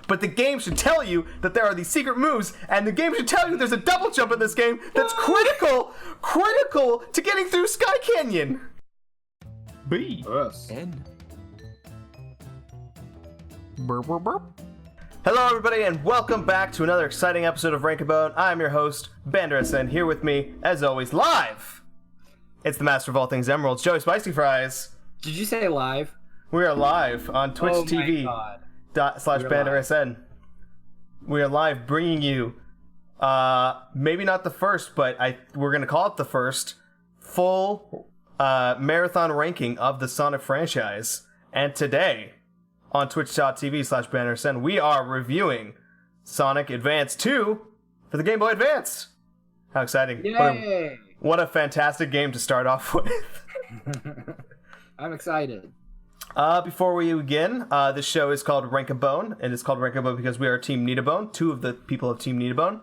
but the game should tell you that there are these secret moves, and the game should tell you there's a double jump in this game that's critical to getting through Sky Canyon. B. Yes. N. Burp, burp, burp. Hello, everybody, and welcome back to another exciting episode of Rank and Bone. I'm your host, Banderas, and here with me, as always, live, it's the master of all things emeralds, Joey Spicy Fries. Did you say live? We are live on Twitch TV / BandersN. We are live bringing you, maybe not the first, but we're going to call it the first full marathon ranking of the Sonic franchise. And today, on twitch.tv / BandersN, we are reviewing Sonic Advance 2 for the Game Boy Advance. How exciting. Yay! What a fantastic game to start off with. I'm excited. Before we begin, this show is called Rank and Bone, and it's called Rank and Bone because we are Team Needabone, two of the people of Team Needabone.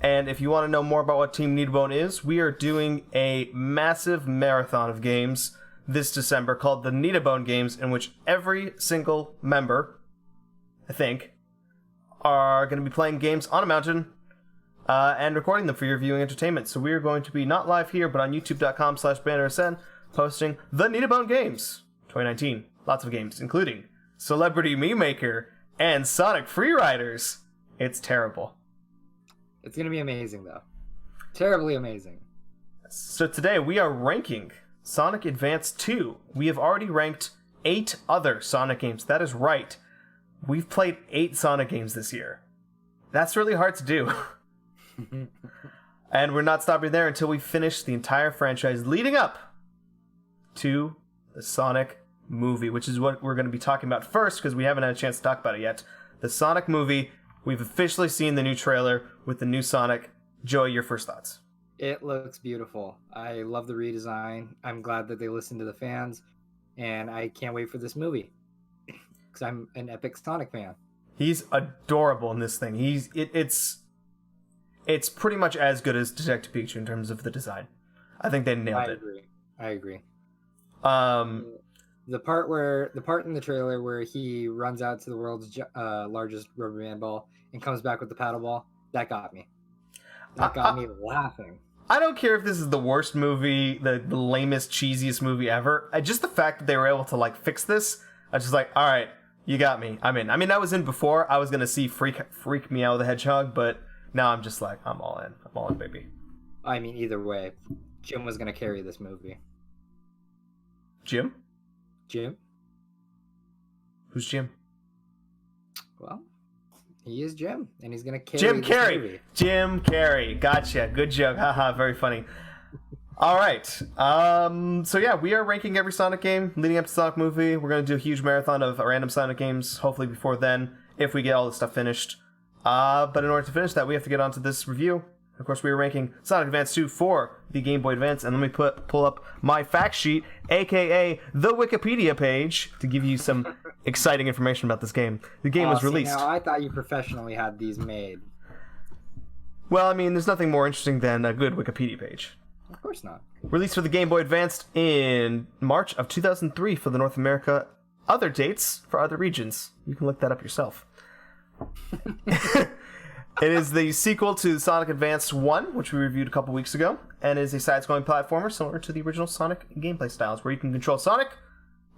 And if you want to know more about what Team Needabone is, we are doing a massive marathon of games this December called the Needabone Games, in which every single member, I think, are going to be playing games on a mountain and recording them for your viewing entertainment. So we are going to be not live here, but on youtube.com / BandersN, posting the Needabone Games 2019. Lots of games, including Celebrity Meme Maker and Sonic Freeriders. It's terrible. It's going to be amazing, though. Terribly amazing. So today we are ranking Sonic Advance 2. We have already ranked 8 other Sonic games. That is right. We've played 8 Sonic games this year. That's really hard to do. And we're not stopping there until we finish the entire franchise leading up to the Sonic movie, which is what we're going to be talking about first because we haven't had a chance to talk about it yet. The Sonic movie. We've officially seen the new trailer with the new Sonic. Joey, your first thoughts? It looks beautiful. I love the redesign. I'm glad that they listened to the fans, and I can't wait for this movie because I'm an epic Sonic fan. He's adorable in this thing. It's pretty much as good as Detective Pikachu in terms of the design. I think they nailed it. I agree. The part in the trailer where he runs out to the world's largest rubber band ball and comes back with the paddle ball, that got me. That got me laughing. I don't care if this is the worst movie, the lamest, cheesiest movie ever. Just the fact that they were able to fix this, I was just like, all right, you got me. I'm in. I mean, I was in before. I was gonna see Freak Me Out with the Hedgehog, but now I'm just like, I'm all in. I'm all in, baby. I mean, either way, Jim was gonna carry this movie. Jim? Who's Jim? Well, he is Jim, and he's gonna carry Jim this Carrey. movie. Jim Carrey. Gotcha. Good joke. Haha. Very funny. All right. So yeah, we are ranking every Sonic game leading up to the Sonic movie. We're gonna do a huge marathon of random Sonic games, hopefully before then, if we get all this stuff finished. But in order to finish that, we have to get onto this review. Of course, we are ranking Sonic Advance 2 for the Game Boy Advance, and let me pull up my fact sheet, aka the Wikipedia page, to give you some exciting information about this game. The game was released. Now, I thought you professionally had these made. Well, I mean, there's nothing more interesting than a good Wikipedia page. Of course not. Released for the Game Boy Advance in March of 2003 for the North America. Other dates for other regions. You can look that up yourself. It is the sequel to Sonic Advance 1, which we reviewed a couple weeks ago, and is a side-scrolling platformer similar to the original Sonic gameplay styles, where you can control Sonic,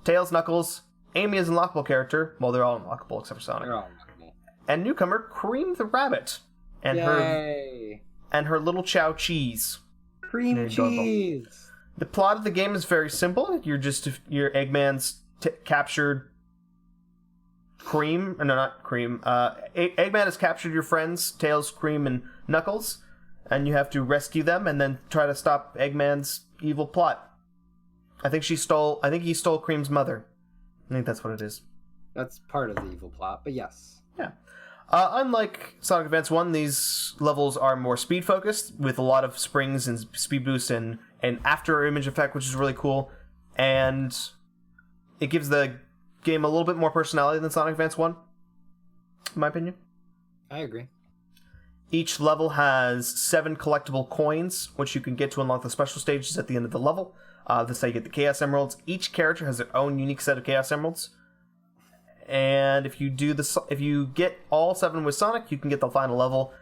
Tails, Knuckles, Amy is an unlockable character, well, they're all unlockable except for Sonic, They're all unlockable. And newcomer Cream the Rabbit, and Yay! her little Chow Cheese. Cream cheese! The plot of the game is very simple. Your Eggman's captured Cream, no, not Cream. Eggman has captured your friends, Tails, Cream, and Knuckles, and you have to rescue them and then try to stop Eggman's evil plot. I think he stole Cream's mother. I think that's what it is. That's part of the evil plot, but yes. Yeah. Unlike Sonic Advance 1, these levels are more speed focused, with a lot of springs and speed boost and after image effect, which is really cool. And it gives the game a little bit more personality than Sonic Advance 1, in my opinion. I agree. Each level has 7 collectible coins, which you can get to unlock the special stages at the end of the level. This is how you get the Chaos Emeralds. Each character has their own unique set of Chaos Emeralds. and if you get all 7 with Sonic, you can get the final level,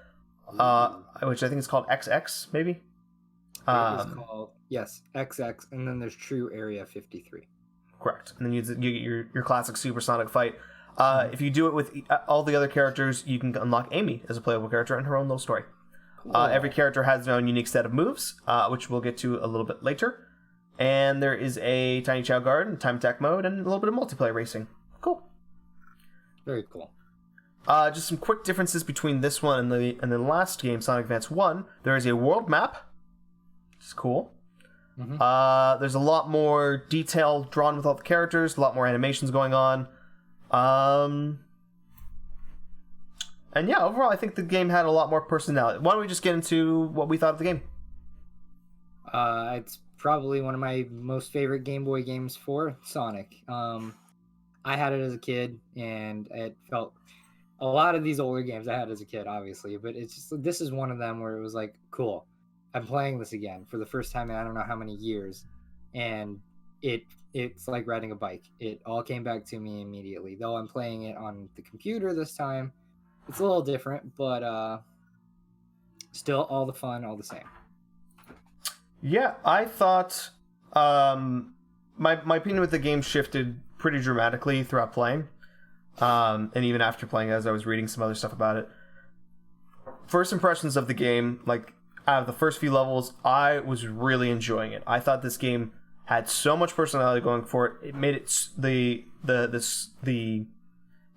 which I think is called XX, maybe. It is called XX, and then there's True Area 53. Correct, and then you get your classic Super Sonic fight. If you do it with all the other characters, you can unlock Amy as a playable character and her own little story. Cool. Every character has their own unique set of moves, which we'll get to a little bit later. And there is a Tiny Chow Garden, time attack mode, and a little bit of multiplayer racing. Cool. Very cool. Just some quick differences between this one and the last game, Sonic Advance 1. There is a world map, which is cool. Mm-hmm. There's a lot more detail drawn with all the characters, a lot more animations going on. And yeah, overall, I think the game had a lot more personality. Why don't we just get into what we thought of the game? It's probably one of my most favorite Game Boy games for Sonic. I had it as a kid, and it felt a lot of these older games I had as a kid, obviously, but it's just this is one of them where it was like, cool, I'm playing this again for the first time in I don't know how many years, and it's like riding a bike. It all came back to me immediately. Though I'm playing it on the computer this time, it's a little different, but still all the fun, all the same. Yeah, I thought my opinion with the game shifted pretty dramatically throughout playing, and even after playing, as I was reading some other stuff about it. First impressions of the game, like out of the first few levels, I was really enjoying it. I thought this game had so much personality going for it. It made it the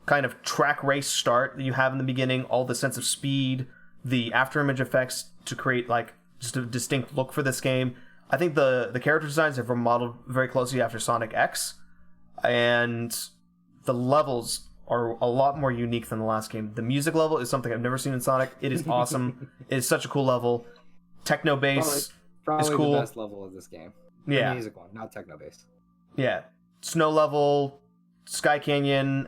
kind of track race start that you have in the beginning, all the sense of speed, the afterimage effects to create like just a distinct look for this game. I think the character designs have remodeled very closely after Sonic X, and the levels are a lot more unique than the last game. The music level is something I've never seen in Sonic. It is awesome. It is such a cool level. Techno bass probably is cool. The best level of this game. Yeah, the music one, not techno based. Yeah, Snow Level, Sky Canyon.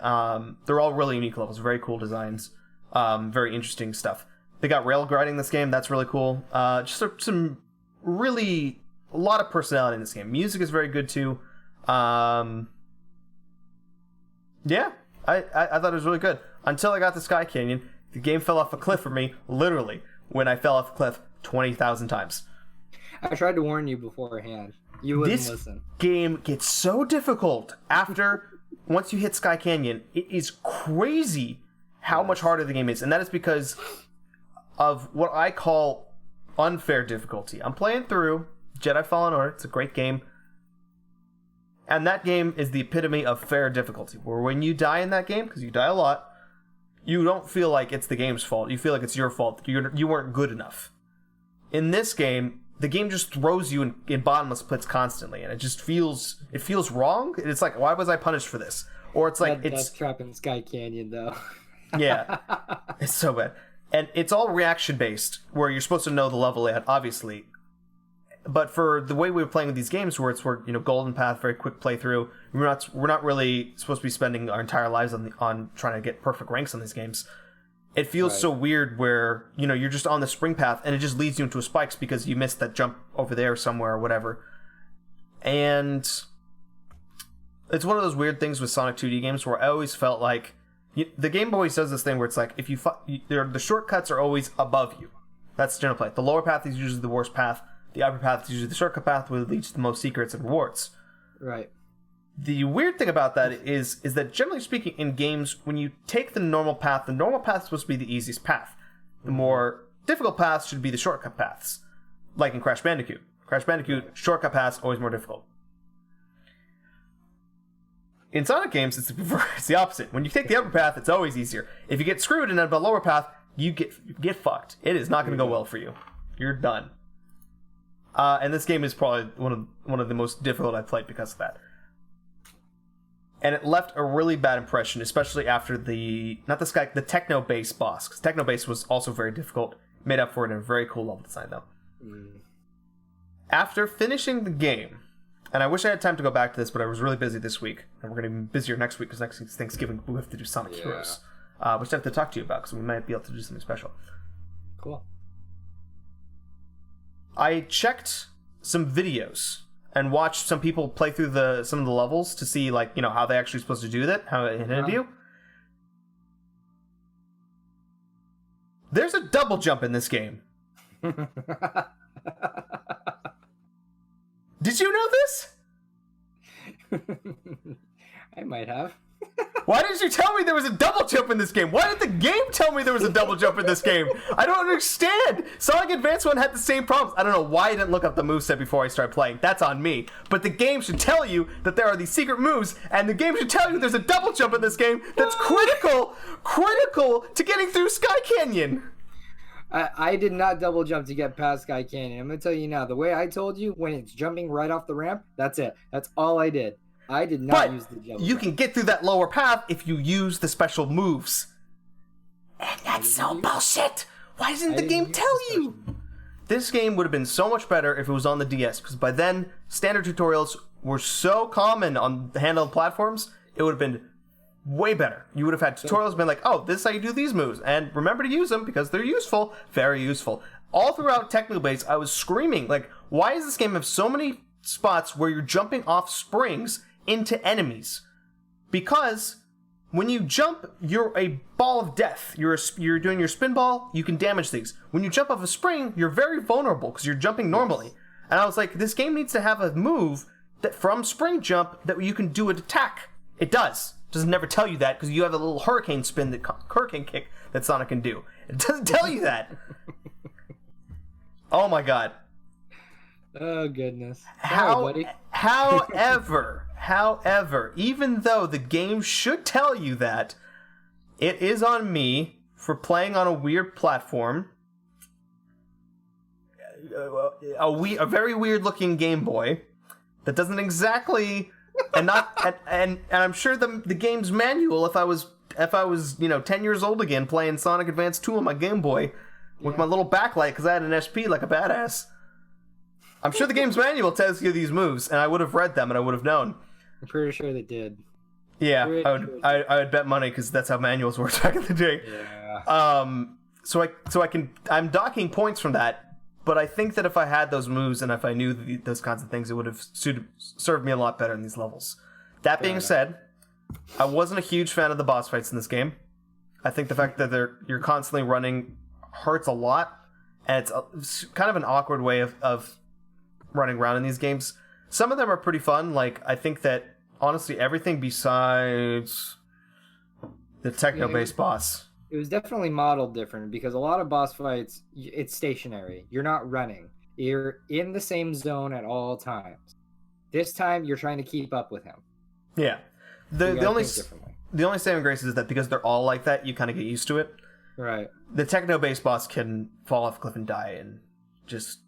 They're all really unique levels. Very cool designs. Very interesting stuff. They got rail grinding this game. That's really cool. Just some really a lot of personality in this game. Music is very good too. Yeah, I thought it was really good until I got to Sky Canyon. The game fell off a cliff for me, literally, when I fell off a cliff 20,000 times. I tried to warn you beforehand. You wouldn't listen. This game gets so difficult once you hit Sky Canyon. It is crazy how much harder the game is, and that is because of what I call unfair difficulty. I'm playing through Jedi Fallen Order. It's a great game. And that game is the epitome of fair difficulty, where when you die in that game, because you die a lot, you don't feel like it's the game's fault. You feel like it's your fault. You weren't good enough. In this game, the game just throws you in bottomless pits constantly, and it feels wrong. It's like, why was I punished for this? Or it's like Death Trap in Sky Canyon, though. Yeah, it's so bad, and it's all reaction based, where you're supposed to know the level at, obviously. But for the way we were playing with these games, where it's golden path, very quick playthrough, we're not really supposed to be spending our entire lives on trying to get perfect ranks on these games. It feels so weird where, you're just on the spring path and it just leads you into spikes because you missed that jump over there somewhere or whatever. And it's one of those weird things with Sonic 2D games where I always felt like the Game Boy does this thing where it's like, the shortcuts are always above you. That's general play. The lower path is usually the worst path. The upper path is usually the shortcut path, which leads to the most secrets and rewards. Right. The weird thing about that is that generally speaking in games, when you take the normal path is supposed to be the easiest path. The more difficult paths should be the shortcut paths. Like in Crash Bandicoot. Crash Bandicoot, shortcut paths, always more difficult. In Sonic games, it's the opposite. When you take the upper path, it's always easier. If you get screwed in the lower path, you get fucked. It is not going to go well for you. You're done. And this game is probably one of the most difficult I've played because of that. And it left a really bad impression, especially after the Techno Bass boss. Because Techno Bass was also very difficult. Made up for it in a very cool level design, though. After finishing the game, and I wish I had time to go back to this, but I was really busy this week. And we're going to be busier next week, because next week's Thanksgiving, we have to do Sonic Heroes. Which I have to talk to you about, because we might be able to do something special. Cool. I checked some videos and watched some people play through some of the levels to see how they actually supposed to do that, how it hinted you. There's a double jump in this game. Did you know this? I might have. Why didn't you tell me there was a double jump in this game? Why did the game tell me there was a double jump in this game? I don't understand. Sonic Advance 1 had the same problems. I don't know why I didn't look up the moveset before I started playing. That's on me. But the game should tell you that there are these secret moves, and the game should tell you there's a double jump in this game that's critical to getting through Sky Canyon. I did not double jump to get past Sky Canyon. I'm going to tell you now, the way I told you, when it's jumping right off the ramp, that's it. That's all I did. I did not use the double you jump. can get through that lower path if you use the special moves. And that's so bullshit. Why doesn't the game tell you? This game would have been so much better if it was on the DS, because by then, standard tutorials were so common on the handheld platforms, it would have been way better. You would have had tutorials been like, oh, this is how you do these moves, and remember to use them because they're useful. Very useful. All throughout Technical Base, I was screaming, like, why does this game have so many spots where you're jumping off springs into enemies? Because when you jump, you're a ball of death. You're doing your spin ball, you can damage things. When you jump off a spring, you're very vulnerable because you're jumping normally. And I was like, this game needs to have a move that from spring jump that you can do an attack. It does. Doesn't never tell you that because you have a little hurricane kick that Sonic can do. It doesn't tell you that. Oh my god. Oh goodness. Sorry, buddy. However, even though the game should tell you that, it is on me for playing on a weird platform, a very weird looking Game Boy that doesn't exactly, and I'm sure the game's manual. If I was 10 years old again playing Sonic Advance 2 on my Game Boy with my little backlight because I had an SP like a badass. I'm sure the game's manual tells you these moves, and I would have read them and I would have known. I'm pretty sure they did. Yeah, I would bet money because that's how manuals worked back in the day. Yeah. I'm docking points from that, but I think that if I had those moves and if I knew those kinds of things, it would have served me a lot better in these levels. That being said, I wasn't a huge fan of the boss fights in this game. I think the fact that you're constantly running hurts a lot, and it's kind of an awkward way of running around in these games. Some of them are pretty fun. Like, I think that honestly everything besides the techno-based boss. It was definitely modeled different because a lot of boss fights, it's stationary. You're not running. You're in the same zone at all times. This time, you're trying to keep up with him. Yeah. The only saving grace is that because they're all like that, you kind of get used to it. Right. The techno-based boss can fall off a cliff and die, and just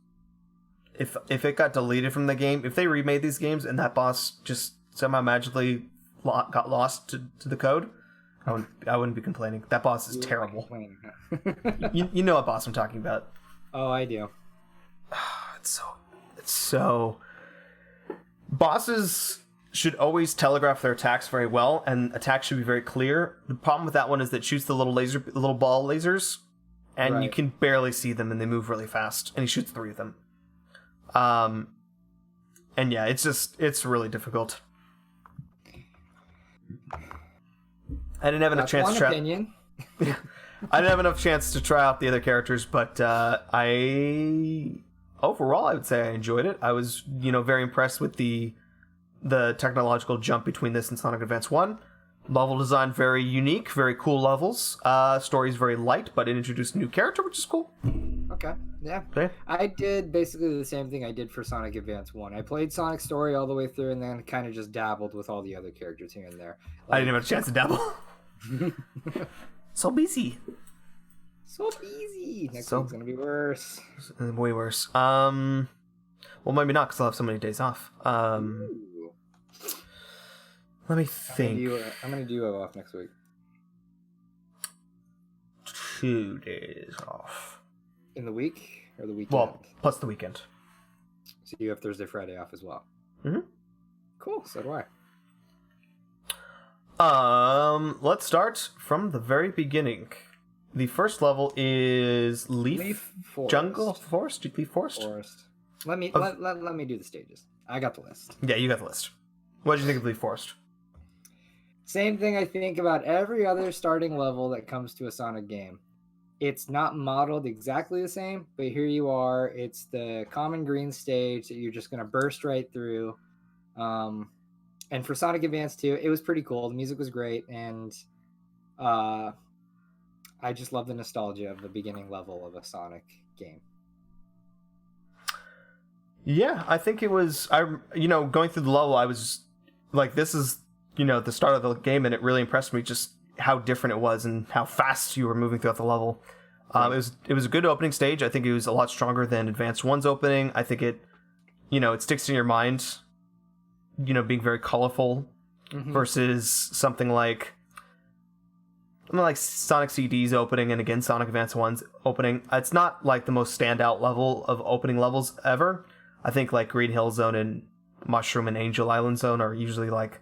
if it got deleted from the game, if they remade these games and that boss just somehow magically got lost to the code, I wouldn't be complaining. That boss is terrible. you know what boss I'm talking about. Oh, I do. It's so bosses should always telegraph their attacks very well, and attacks should be very clear. The problem with that one is that it shoots the little ball lasers, and you can barely see them, and they move really fast, and he shoots 3 of them. And yeah, it's really difficult. I didn't have enough chance to try. I didn't have enough chance to try out the other characters, but overall I would say I enjoyed it. I was, very impressed with the technological jump between this and Sonic Advance 1. Level design very unique, very cool levels. Story's very light, but it introduced a new character, which is cool. Okay, yeah. I did basically the same thing I did for Sonic Advance 1. I played Sonic's story all the way through and then kind of just dabbled with all the other characters here and there. I didn't have a chance to dabble. So busy. Next week's gonna be worse. Way worse. Well, maybe not, because I'll have so many days off. Let me think. I'm gonna do off next week. 2 days off. In the week or the weekend? Well, plus the weekend. So you have Thursday, Friday off as well. Mm-hmm. Cool. So do I. Let's start from the very beginning. The first level is Leaf Forest. Jungle Forest? Leaf Forest? Let me do the stages. I got the list. Yeah, you got the list. What did you think of Leaf Forest? Same thing I think about every other starting level that comes to a Sonic game. it's not modeled exactly the same, but here you are. It's the common green stage that you're just going to burst right through. And for Sonic Advance 2, it was pretty cool. The music was great, and I just love the nostalgia of the beginning level of a Sonic game. Yeah, I think it was. Going through the level, I was like, this is the start of the game, and it really impressed me just how different it was and how fast you were moving throughout the level. It was a good opening stage. I think it was a lot stronger than Advance 1's opening. I think it sticks in your mind, being very colorful versus something like Sonic CD's opening and again Sonic Advance 1's opening. It's not like the most standout level of opening levels ever. I think like Green Hill Zone and Mushroom and Angel Island Zone are usually like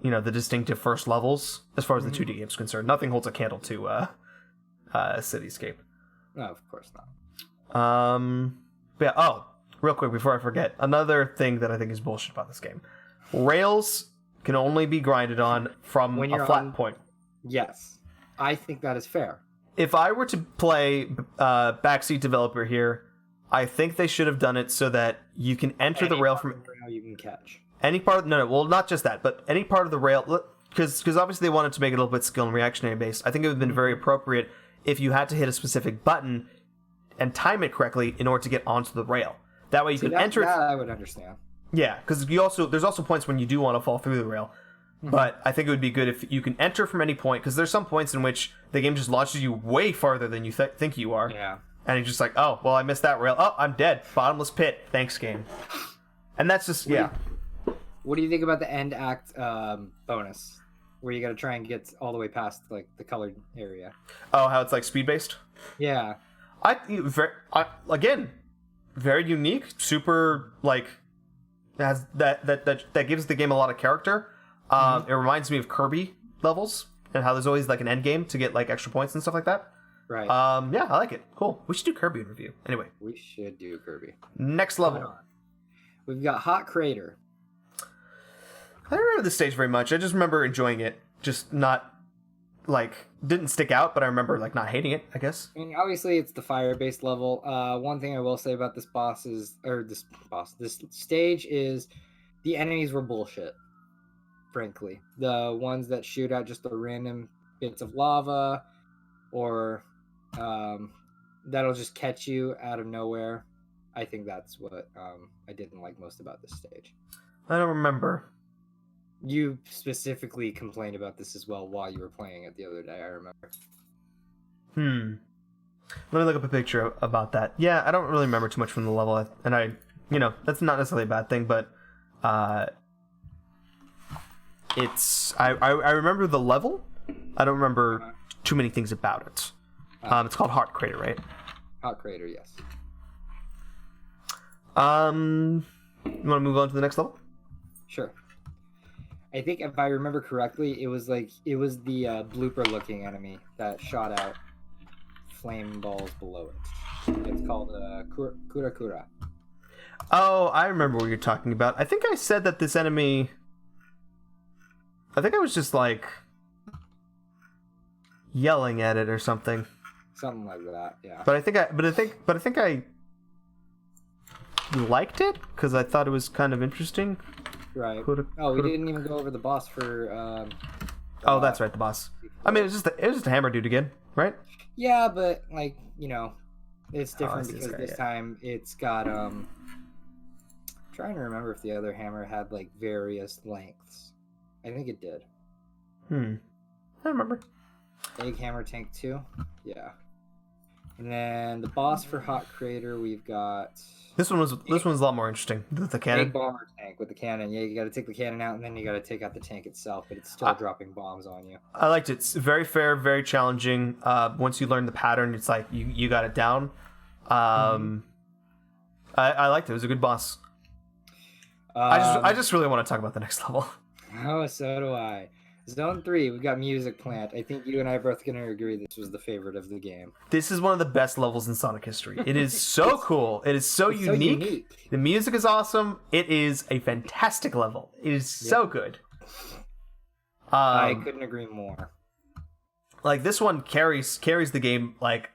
the distinctive first levels as far as the 2D game's concerned. Nothing holds a candle to Cityscape. No, of course not. But yeah, real quick before I forget, another thing that I think is bullshit about this game. Rails can only be grinded on from a flat point. Yes. I think that is fair. If I were to play backseat developer here, I think they should have done it so that you can enter the rail from you can catch. Any part of well, not just that, but any part of the rail, because obviously they wanted to make it a little bit skill and reactionary based. I think it would have been very appropriate if you had to hit a specific button and time it correctly in order to get onto the rail. That way you can enter. That I would understand. Yeah, because there's also points when you do want to fall through the rail. But I think it would be good if you can enter from any point, because there's some points in which the game just launches you way farther than you think you are. Yeah. And you're just like, oh, well, I missed that rail. Oh, I'm dead. Bottomless pit. Thanks, game. And that's just, What do you think about the end act bonus, where you got to try and get all the way past like the colored area? Oh, how it's like speed based? Yeah. Again, very unique. Super like has that gives the game a lot of character. It reminds me of Kirby levels and how there's always like an end game to get like extra points and stuff like that. Right. Yeah, I like it. Cool. We should do Kirby in review. Anyway. We should do Kirby. Next level. We've got Hot Crater. I don't remember this stage very much. I just remember enjoying it. Just not, didn't stick out, but I remember, not hating it, I guess. I mean, obviously, it's the fire-based level. One thing I will say about this stage is the enemies were bullshit, frankly. The ones that shoot out just the random bits of lava or that'll just catch you out of nowhere. I think that's what I didn't like most about this stage. I don't remember. You specifically complained about this as well while you were playing it the other day, I remember. Let me look up a picture about that. Yeah, I don't really remember too much from the level, and that's not necessarily a bad thing, but it's I remember the level. I don't remember too many things about it. It's called Hot Crater, right? Hot Crater, yes. You want to move on to the next level? Sure. I think if I remember correctly, it was the blooper-looking enemy that shot out flame balls below it. It's called Kura Kura. Oh, I remember what you're talking about. I think I said that this enemy. I think I was just yelling at it or something. Something like that, yeah. But I think I liked it because I thought it was kind of interesting. Right. We didn't even go over the boss for. That's right, the boss. I mean, it was just a hammer dude again, right? Yeah, but it's different because this time it's got I'm trying to remember if the other hammer had various lengths. I think it did. I don't remember. Egg Hammer Tank 2? Yeah. And then the boss for Hot Crater, we've got... This one's a lot more interesting. The cannon. Egg Bomber Tank with the cannon. Yeah, you gotta take the cannon out, and then you gotta take out the tank itself, but it's still dropping bombs on you. I liked it. It's very fair, very challenging. Once you learn the pattern, it's you got it down. I liked it. It was a good boss. I just really want to talk about the next level. Oh, so do I. Zone 3, we've got Music Plant. I think you and I are both going to agree this was the favorite of the game. This is one of the best levels in Sonic history. It is so cool. It is so unique. The music is awesome. It is a fantastic level. It is so good. I couldn't agree more. like this one carries the game like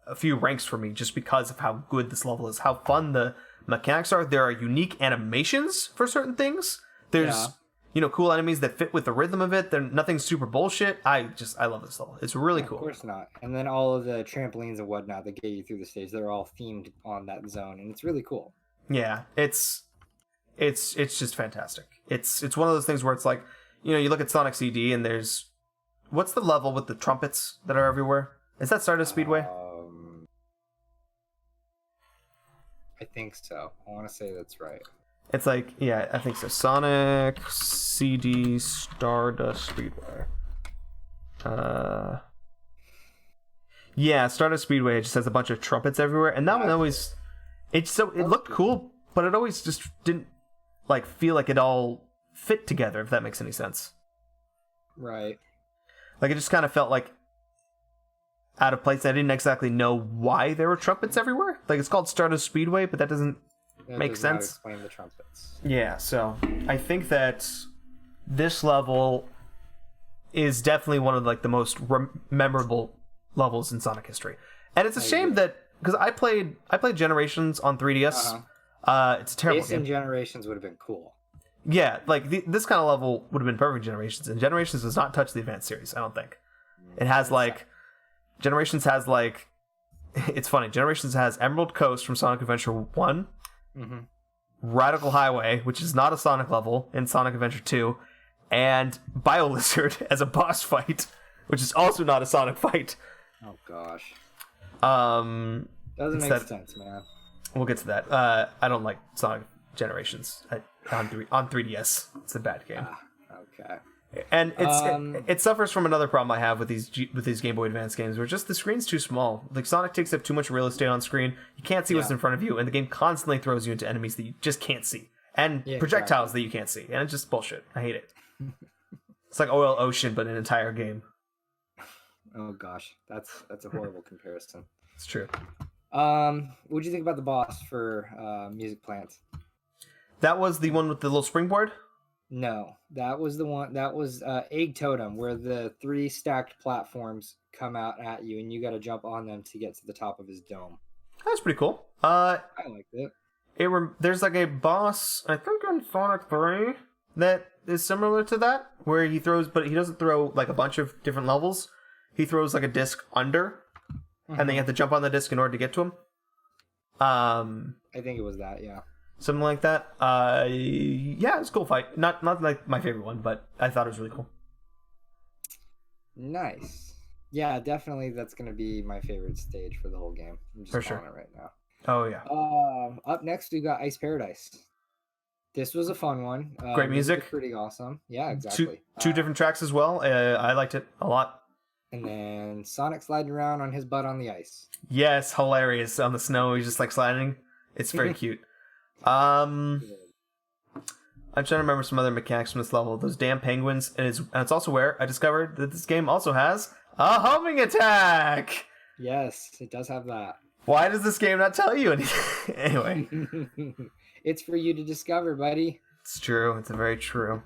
a few ranks for me just because of how good this level is, how fun the mechanics are. There are unique animations for certain things. There's cool enemies that fit with the rhythm of it. They're nothing super bullshit. I love this level. It's really cool. Of course not. And then all of the trampolines and whatnot that get you through the stage, they're all themed on that zone, and it's really cool. Yeah, it's just fantastic. It's one of those things where it's like, you look at Sonic CD and there's what's the level with the trumpets that are everywhere? Is that Stardust Speedway? I think so. I want to say that's right. It's like, yeah, I think so. Sonic CD Stardust Speedway. Yeah, Stardust Speedway just has a bunch of trumpets everywhere, and that one always it looked cool, but it always just didn't like feel like it all fit together, if that makes any sense. Right. Like it just kind of felt like out of place. I didn't exactly know why there were trumpets everywhere. Like it's called Stardust Speedway, but that doesn't make sense. Not explain the trumpets. Yeah, so I think that this level is definitely one of like the most memorable levels in Sonic history. And it's a shame that because I played Generations on 3DS. It's a terrible game. Generations would have been cool. Yeah, like this kind of level would have been perfect Generations, and Generations does not touch the Advanced series. I don't think it has like. Generations has like, it's funny. Generations has Emerald Coast from Sonic Adventure 1, Radical Highway, which is not a Sonic level in Sonic Adventure 2, and Biolizard as a boss fight, which is also not a Sonic fight. Oh gosh. Doesn't make sense, man. We'll get to that. I don't like Sonic Generations on 3DS. It's a bad game. Okay. And it suffers from another problem I have with these Game Boy Advance games, where just the screen's too small. Like Sonic takes up too much real estate on screen. You can't see what's in front of you, and the game constantly throws you into enemies that you just can't see, and projectiles that you can't see, and it's just bullshit. I hate it. It's like Oil Ocean, but an entire game. Oh gosh, that's a horrible comparison. It's true. What'd you think about the boss for Music Plant? That was the one with the little springboard? No, that was the one. That was Egg Totem, where the 3 stacked platforms come out at you, and you got to jump on them to get to the top of his dome. That's pretty cool. I liked it. There's like a boss, I think on Sonic 3, that is similar to that, where he throws, but he doesn't throw like a bunch of different levels. He throws like a disc under, and then you have to jump on the disc in order to get to him. I think it was that, yeah. Something like that. Yeah, it's a cool fight. Not like my favorite one, but I thought it was really cool. Nice. Yeah, definitely that's going to be my favorite stage for the whole game. I'm just calling it right now. Oh, yeah. Up next, we got Ice Paradise. This was a fun one. Great music. Pretty awesome. Yeah, exactly. Two different tracks as well. I liked it a lot. And then Sonic sliding around on his butt on the ice. Yes, hilarious. On the snow, he's just like sliding. It's very cute. I'm trying to remember some other mechanics from this level. Those damn penguins, and it's also where I discovered that this game also has a homing attack. Yes, it does have that. Why does this game not tell you anything? Anyway, it's for you to discover, buddy. It's true. It's very true.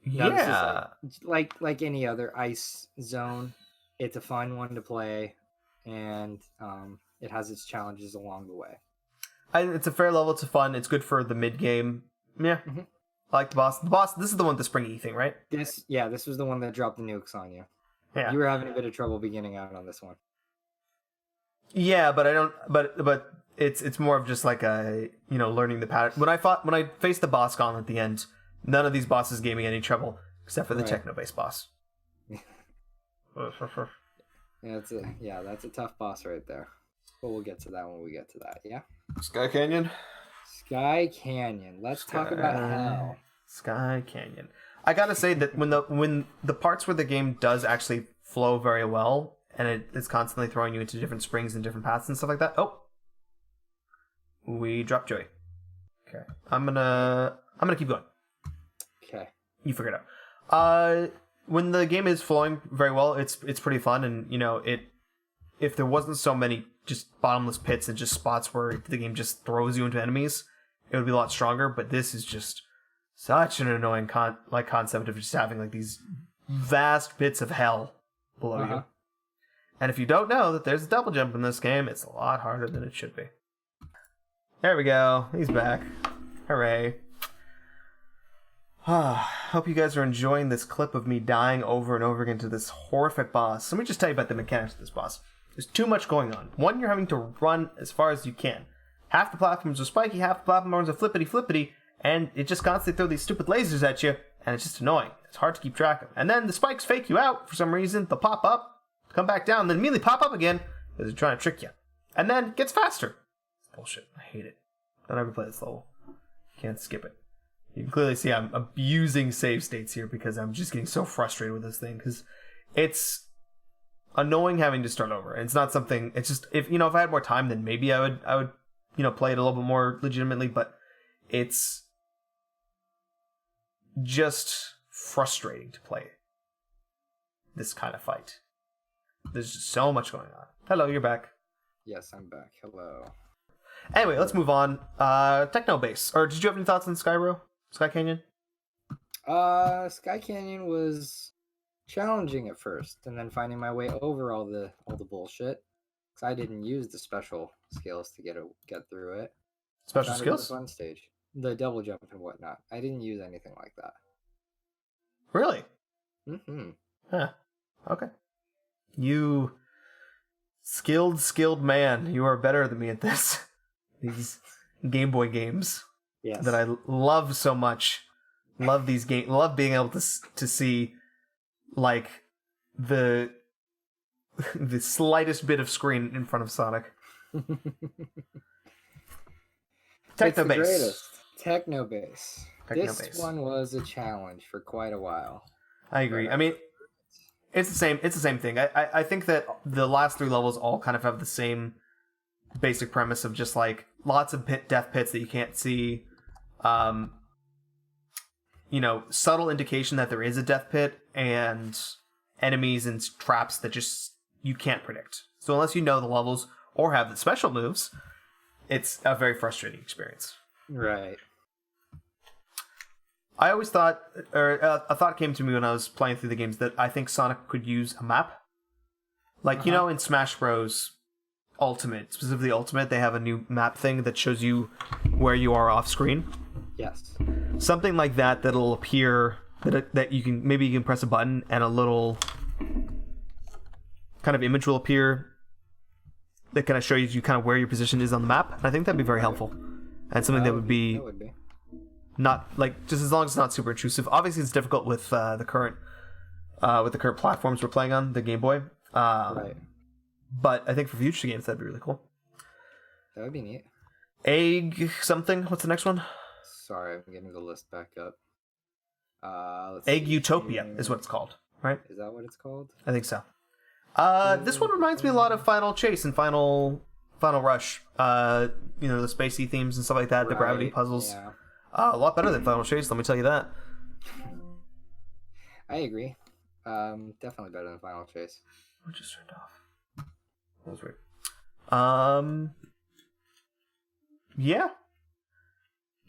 Yeah, like any other ice zone, it's a fun one to play, and it has its challenges along the way. It's a fair level. It's fun. It's good for the mid game. Yeah, I like the boss. The boss. This is the one with the springy thing, right? This was the one that dropped the nukes on you. Yeah, you were having a bit of trouble beginning out on this one. Yeah, but I don't. But it's more of just like a learning the pattern. When I faced the boss gauntlet at the end, none of these bosses gave me any trouble except for the techno-based boss. That's a tough boss right there. But we'll get to that when we get to that, yeah? Sky Canyon? Sky Canyon. Let's talk about hell. Sky Canyon. I gotta say that when the parts where the game does actually flow very well, and it's constantly throwing you into different springs and different paths and stuff like that. Oh! We dropped Joey. Okay. I'm gonna keep going. Okay. You figure it out. When the game is flowing very well, it's pretty fun, and if there wasn't so many just bottomless pits and just spots where the game just throws you into enemies, it would be a lot stronger. But this is just such an annoying concept of just having like these vast bits of hell below you. And if you don't know that there's a double jump in this game, it's a lot harder than it should be. There we go. He's back. Hooray. Hope you guys are enjoying this clip of me dying over and over again to this horrific boss. Let me just tell you about the mechanics of this boss. There's too much going on. One, you're having to run as far as you can. Half the platforms are spiky, half the platforms are flippity-flippity, and it just constantly throws these stupid lasers at you, and it's just annoying. It's hard to keep track of. And then the spikes fake you out for some reason. They'll pop up, come back down, then immediately pop up again because they're trying to trick you. And then it gets faster. It's bullshit. I hate it. Don't ever play this level. Can't skip it. You can clearly see I'm abusing save states here because I'm just getting so frustrated with this thing because it's annoying having to start over. And it's not something. It's just if I had more time, then maybe I would play it a little bit more legitimately. But it's just frustrating to play this kind of fight. There's just so much going on. Hello, you're back. Yes, I'm back. Hello. Anyway, let's move on. Techno Base. Or did you have any thoughts on Sky Canyon? Sky Canyon was challenging at first, and then finding my way over all the bullshit. Because I didn't use the special skills to get through it. Special Found it skills? was a fun stage. The double jump and whatnot. I didn't use anything like that. Really? Mm-hmm. Huh. Okay. You skilled man. You are better than me at this. These Game Boy games. Yes. That I love so much. Love these games. Love being able to see like the slightest bit of screen in front of Sonic. Techno Base. Techno Base. This one was a challenge for quite a while. I agree. I mean, it's the same thing. I think that the last 3 levels all kind of have the same basic premise of just like lots of death pits that you can't see. Subtle indication that there is a death pit and enemies and traps that just you can't predict. So unless you know the levels or have the special moves, it's a very frustrating experience. Right. I always thought, or a thought came to me when I was playing through the games that I think Sonic could use a map. Like, in Smash Bros. Ultimate, specifically Ultimate, they have a new map thing that shows you where you are off screen. Yes. Something like that'll appear, that you can press a button and a little kind of image will appear that kind of shows you kind of where your position is on the map. And I think that'd be very helpful. And something that would be not like, just as long as it's not super intrusive. Obviously, it's difficult with the current platforms we're playing on, the Game Boy. Right. But I think for future games, that'd be really cool. That would be neat. Egg something. What's the next one? Sorry, I'm getting the list back up. Egg Utopia is what it's called, right? Is that what it's called? I think so. This one reminds me a lot of Final Chase and Final Rush. The spacey themes and stuff like that, the gravity puzzles. Yeah. A lot better than Final Chase, let me tell you that. I agree. Definitely better than Final Chase. I just turned off. That was weird. Yeah.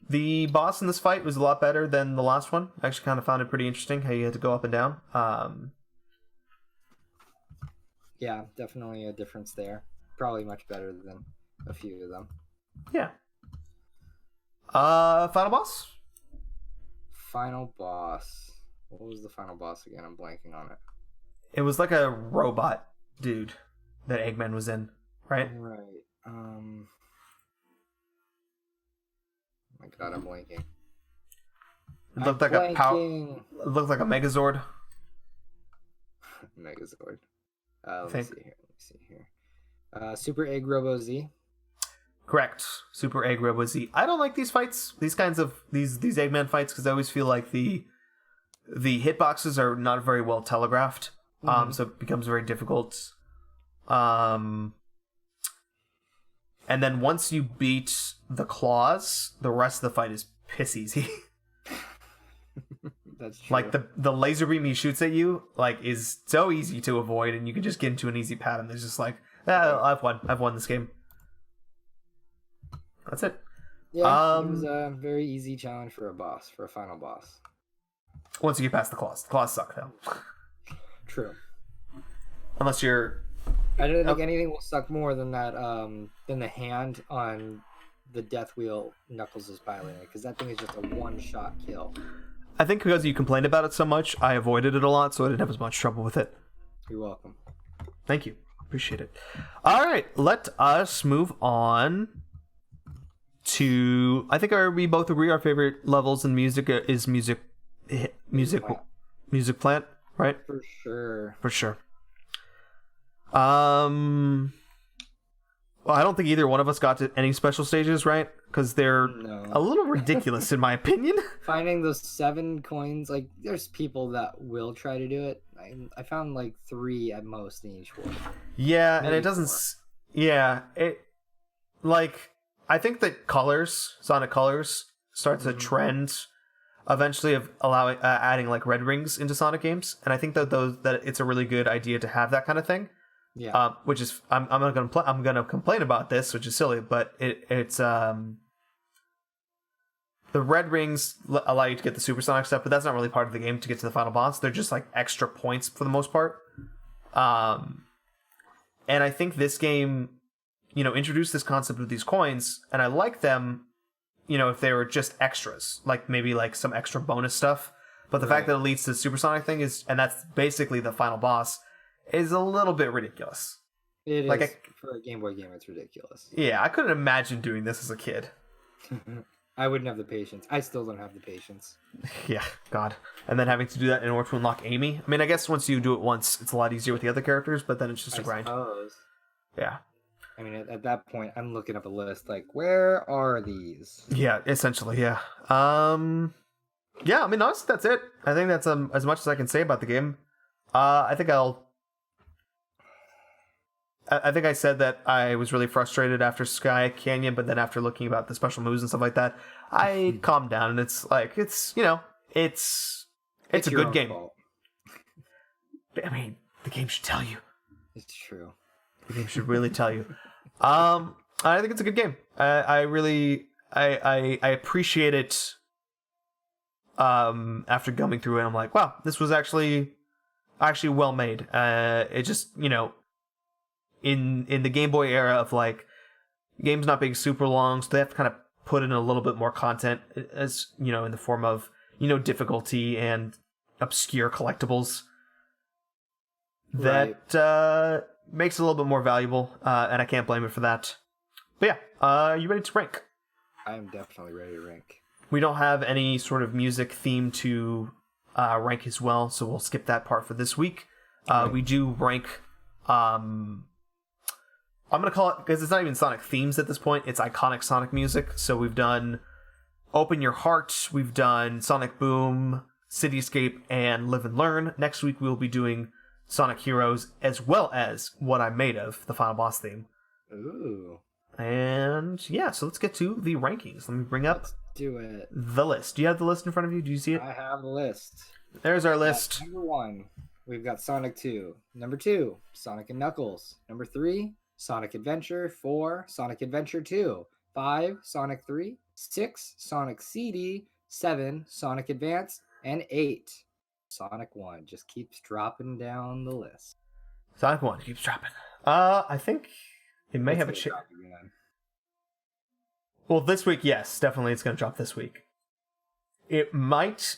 The boss in this fight was a lot better than the last one. I actually kind of found it pretty interesting how you had to go up and down. Yeah, definitely a difference there. Probably much better than a few of them. Yeah. Final boss? Final boss. What was the final boss again? I'm blanking on it. It was like a robot dude that Eggman was in, right? Right. Oh my god, I'm blanking. It looked like It looked like a Megazord. Megazord. Let me see here. Super Egg Robo Z. Correct. Super Egg Robo Z. I don't like these fights. These kinds of these Eggman fights because I always feel like the hitboxes are not very well telegraphed. So it becomes very difficult. And then once you beat the claws, the rest of the fight is piss easy. That's true. Like the laser beam he shoots at you, is so easy to avoid, and you can just get into an easy pattern. There's just I've won this game. That's it. Yeah, it was a very easy challenge for a final boss. Once you get past the claws. The claws suck, though. True. Unless you're... I don't think anything will suck more than that, than the hand on the death wheel Knuckles is piloting, because that thing is just a one-shot kill. I think because you complained about it so much, I avoided it a lot, so I didn't have as much trouble with it. You're welcome. Thank you. Appreciate it. All right, let us move on to... I think we both agree our favorite levels in music is music plant, right? For sure. For sure. Well, I don't think either one of us got to any special stages, right? Because they're a little ridiculous, in my opinion. Finding those 7 coins, like, there's people that will try to do it. I found, like, 3 at most in each one. Yeah, Maybe and it doesn't... 4. Yeah, it... Like, I think that Sonic Colors, starts a trend eventually of allowing adding, like, red rings into Sonic games. And I think that it's a really good idea to have that kind of thing. Yeah. Which is I'm gonna complain about this, which is silly, but it's the red rings allow you to get the supersonic stuff, but that's not really part of the game to get to the final boss. They're just like extra points for the most part. And I think this game, introduced this concept of these coins, and I like them, if they were just extras, like maybe like some extra bonus stuff. But the fact that it leads to the supersonic thing and that's basically the final boss, is a little bit ridiculous. It is. For a Game Boy game, it's ridiculous. Yeah, I couldn't imagine doing this as a kid. I wouldn't have the patience. I still don't have the patience. Yeah, God. And then having to do that in order to unlock Amy. I mean, I guess once you do it once, it's a lot easier with the other characters, but then it's just a grind. Suppose. Yeah. I mean, at that point, I'm looking up a list, like, where are these? Yeah, essentially, yeah. Yeah, I mean, honestly, that's it. I think that's as much as I can say about the game. I think I said that I was really frustrated after Sky Canyon, but then after looking about the special moves and stuff like that, I calmed down, and it's like, it's a good game. Fault. I mean, the game should tell you. It's true. The game should really tell you. I think it's a good game. I really appreciate it. After going through it, I'm like, wow, this was actually well made. It just, in the Game Boy era of like games not being super long, so they have to kind of put in a little bit more content, as in the form of difficulty and obscure collectibles. Right. That makes it a little bit more valuable, and I can't blame it for that. But yeah, are you ready to rank? I am definitely ready to rank. We don't have any sort of music theme to rank as well, so we'll skip that part for this week. Right. We do rank... I'm going to call it, because it's not even Sonic themes at this point, it's iconic Sonic music. So we've done Open Your Heart, we've done Sonic Boom, Cityscape, and Live and Learn. Next week we'll be doing Sonic Heroes, as well as What I'm Made Of, the final boss theme. Ooh. And yeah, so let's get to the rankings. Let me bring up do it. The list. Do you have the list in front of you? Do you see it? I have the list. There's our list. Number 1, we've got Sonic 2. Number 2, Sonic and Knuckles. Number 3, Sonic Adventure. 4, Sonic Adventure 2. 5, Sonic 3. 6, Sonic CD. 7, Sonic Advance. And 8, Sonic 1. Just keeps dropping down the list. Sonic 1 keeps dropping. I think it may have a chance. Well, this week, yes, definitely it's going to drop this week. It might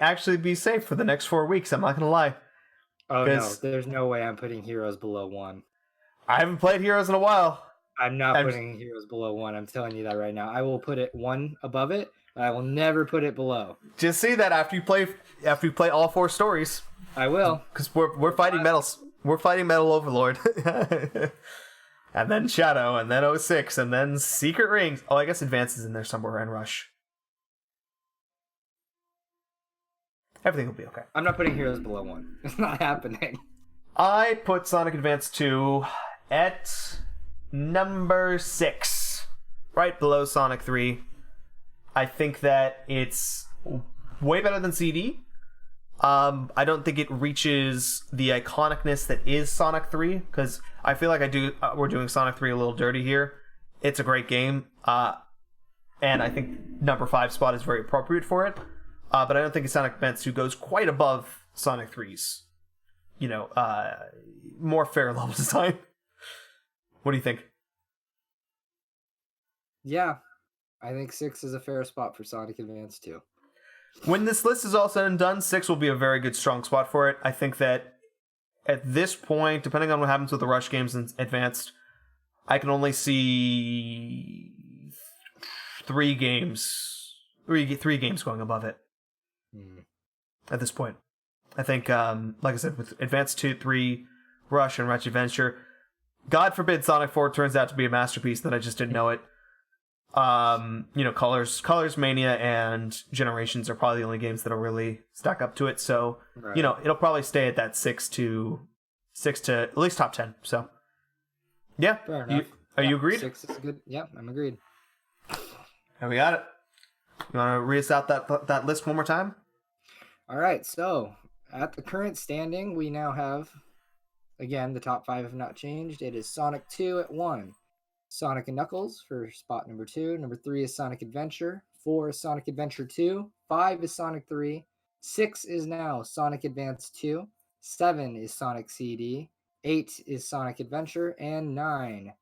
actually be safe for the next 4 weeks, I'm not going to lie. Oh no, there's no way I'm putting Heroes below 1. I haven't played Heroes in a while. I'm not putting Heroes below 1, I'm telling you that right now. I will put it 1 above it, but I will never put it below. Just see that after you play all 4 stories. I will. Because we're fighting metals. We're fighting Metal Overlord. And then Shadow, and then 06, and then Secret Rings. Oh, I guess Advance is in there somewhere, and Rush. Everything will be okay. I'm not putting Heroes below 1. It's not happening. I put Sonic Advance 2 at number 6. Right below Sonic 3. I think that it's way better than CD. I don't think it reaches the iconicness that is Sonic 3, because I feel like we're doing Sonic 3 a little dirty here. It's a great game. and I think number 5 spot is very appropriate for it. But I don't think Sonic Advance 2 goes quite above Sonic 3's, more fair level design. What do you think? Yeah, I think 6 is a fair spot for Sonic Advance 2. When this list is all said and done, 6 will be a very good, strong spot for it. I think that at this point, depending on what happens with the Rush games and Advanced, I can only see 3 games going above it at this point. I think, like I said, with Advanced 2, 3, Rush, and Ratchet Adventure, God forbid Sonic 4 turns out to be a masterpiece that I just didn't know it. Colors Mania and Generations are probably the only games that'll really stack up to it. So, Right. It'll probably stay at that 6 to at least top 10. So, yeah. Fair enough. Are you agreed? 6 is good. Yeah, I'm agreed. And we got it. You want to read us out that list one more time? All right, so at the current standing, we now have, again, the top 5 have not changed. It is Sonic 2 at 1. Sonic and Knuckles for spot number 2. Number 3 is Sonic Adventure. 4 is Sonic Adventure 2. 5 is Sonic 3. 6 is now Sonic Advance 2. 7 is Sonic CD. 8 is Sonic Adventure. And 9,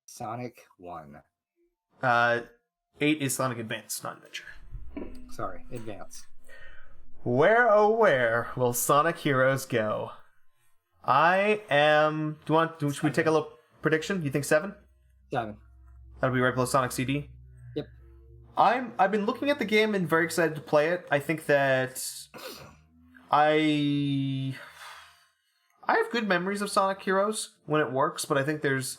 Sonic 1. 8 is Sonic Advance, not Adventure. Sorry, Advance. Where, oh where will Sonic Heroes go? Should we take a little prediction? You think 7? 7. That'll be right below Sonic CD? Yep. I've been looking at the game and very excited to play it. I think that I have good memories of Sonic Heroes when it works, but I think there's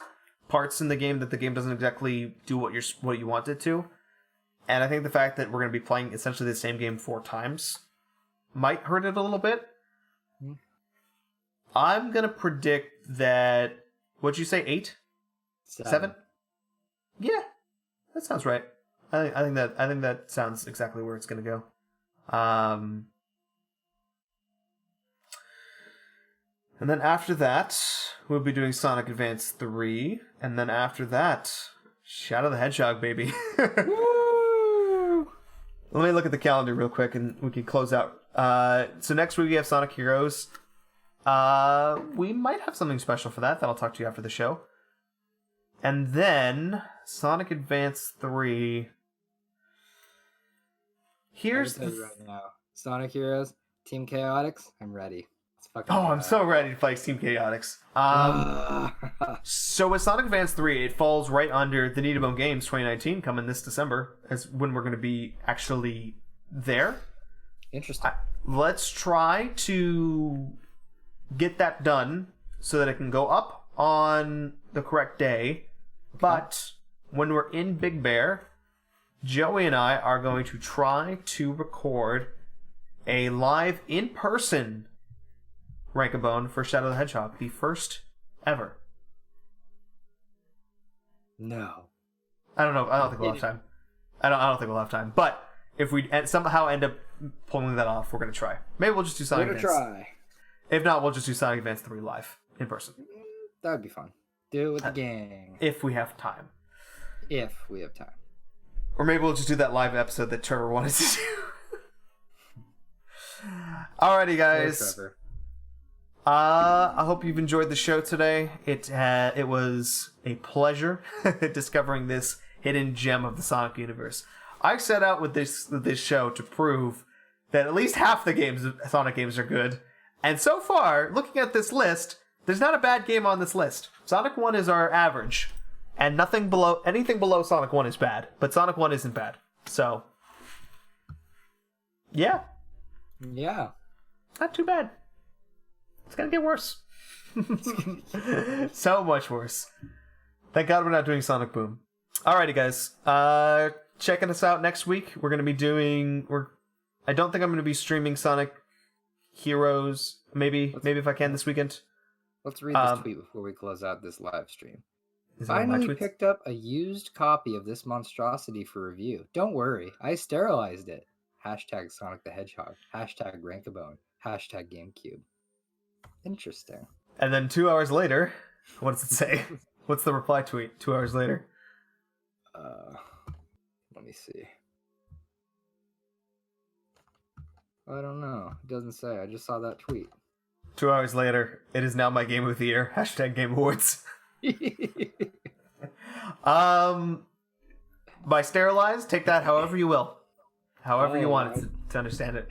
parts in the game that the game doesn't exactly do what you want it to. And I think the fact that we're going to be playing essentially the same game 4 times might hurt it a little bit. Mm-hmm. I'm going to predict that, what'd you say, 8? 7? Yeah, that sounds right. I think that sounds exactly where it's going to go. And then after that, we'll be doing Sonic Advance 3, and then after that, Shadow the Hedgehog, baby. Woo! Let me look at the calendar real quick, and we can close out. So next week we have Sonic Heroes. We might have something special for that I'll talk to you after the show. And then Sonic Advance 3. Here's right now. Sonic Heroes, Team Chaotix, I'm ready. I'm so ready to play Team Chaotix. So with Sonic Advance 3, it falls right under the Need a Bone Games 2019 coming this December, as when we're going to be actually there. Interesting. Let's try to get that done so that it can go up on the correct day. But when we're in Big Bear, Joey and I are going to try to record a live in-person Rank-A-Bone for Shadow the Hedgehog, the first ever. No. I don't know. I don't think we'll have time. I don't think we'll have time. But if we somehow end up pulling that off, we're going to try. Maybe we'll just do Sonic Advance. Try. If not, we'll just do Sonic Advance 3 live, in person. That would be fun. Do it with the gang. If we have time. If we have time. Or maybe we'll just do that live episode that Trevor wanted to do. Alrighty, guys. Go, Trevor. I hope you've enjoyed the show today. It was a pleasure discovering this hidden gem of the Sonic universe. I set out with this show to prove that at least half the Sonic games are good. And so far, looking at this list, there's not a bad game on this list. Sonic 1 is our average. And anything below Sonic 1 is bad. But Sonic 1 isn't bad. So, yeah. Yeah. Not too bad. It's gonna get worse. So much worse. Thank God we're not doing Sonic Boom. Alrighty, guys. Checking us out next week. We're gonna be doing... I don't think I'm gonna be streaming Sonic Heroes. Maybe if I can this weekend. Let's read this tweet before we close out this live stream. Is it one of my Finally tweets? picked up a used copy of this monstrosity for review. Don't worry, I sterilized it. Hashtag Sonic the Hedgehog. Hashtag Rank-A-Bone. Hashtag GameCube. Interesting. And then 2 hours later, what does it say? What's the reply tweet 2 hours later? Let me see. I don't know. It doesn't say. I just saw that tweet. 2 hours later, it is now my game of the year. Hashtag Game Awards. By sterilized, take that however you will. However you want it to understand it.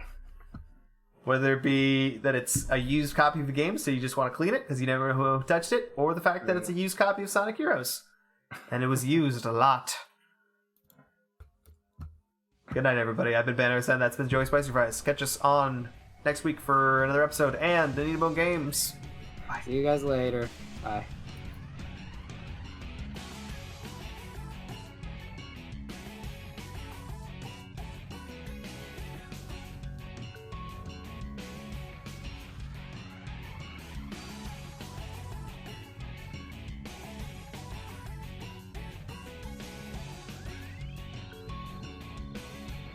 Whether it be that it's a used copy of the game, so you just want to clean it because you never know who touched it, or the fact that it's a used copy of Sonic Heroes. And it was used a lot. Good night, everybody. I've been Banner, and that's been Joey Spicy Fries. Catch us on next week for another episode and the Needable Games. Bye. See you guys later. Bye.